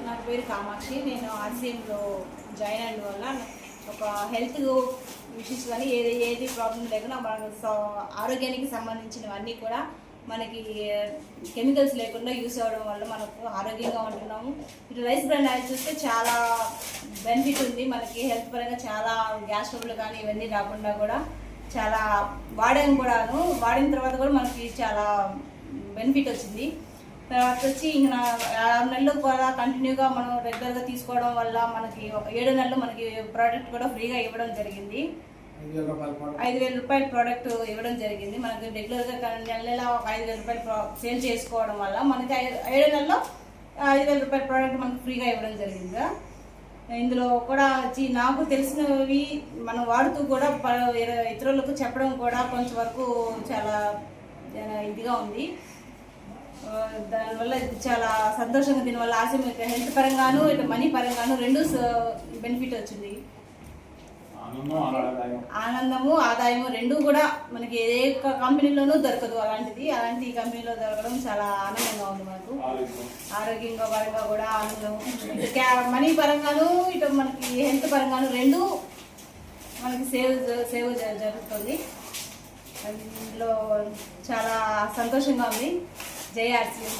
నా పేరు కామాక్షి. నేను ఆర్సీఎంలో జాయిన్ అయిన వల్ల ఒక హెల్త్ ఇష్యూస్ కానీ ఏది ప్రాబ్లం లేకుండా మన ఆరోగ్యానికి సంబంధించినవన్నీ కూడా మనకి కెమికల్స్ లేకుండా యూస్ అవ్వడం వల్ల మనకు ఆరోగ్యంగా ఉంటున్నాము. ఇటు రైస్ బ్రాండ్ ఆయిల్ చూస్తే చాలా బెనిఫిట్ ఉంది మనకి హెల్త్ పరంగా. చాలా గ్యాస్ ట్రబుల్ కానీ ఇవన్నీ రాకుండా కూడా చాలా వాడిన తర్వాత కూడా మనకి చాలా బెనిఫిట్ వచ్చింది. తర్వాత వచ్చి ఇంకా 6 నెలలు కూడా కంటిన్యూగా మనం రెగ్యులర్గా తీసుకోవడం వల్ల మనకి ఒక 7 నెలలు మనకి ప్రోడక్ట్ కూడా ఫ్రీగా ఇవ్వడం జరిగింది. 5,000 రూపాయల ప్రోడక్ట్ ఇవ్వడం జరిగింది. మనకి రెగ్యులర్గా నెల ఒక 5,000 రూపాయలు సేల్ చేసుకోవడం వల్ల మనకి 7 నెలల్లో 5,000 రూపాయల ప్రోడక్ట్ మనకి ఫ్రీగా ఇవ్వడం జరిగింది. ఇందులో కూడా నాకు తెలిసినవి మనం వాడుతూ కూడా ఇతరులకు చెప్పడం కూడా కొంచెం వరకు చాలా ఇదిగా ఉంది. దానివల్ల చాలా సంతోషంగా, దీనివల్ల హెల్త్ పరంగాను ఇటు మనీ పరంగాను రెండు బెనిఫిట్ వచ్చింది. ఆనందము ఆదాయము రెండు కూడా మనకి ఏ కంపెనీలోనూ దొరకదు. అలాంటి ఈ కంపెనీలో దొరకడం చాలా ఆనందంగా ఉంది. మనకు ఆరోగ్యంగా పరంగా కూడా ఆనందం, మనీ పరంగాను ఇటు మనకి హెల్త్ పరంగాను రెండు మనకి సేవ్ జరుగుతుంది. అందులో చాలా సంతోషంగా ఉంది. జై ఆర్సీఎం.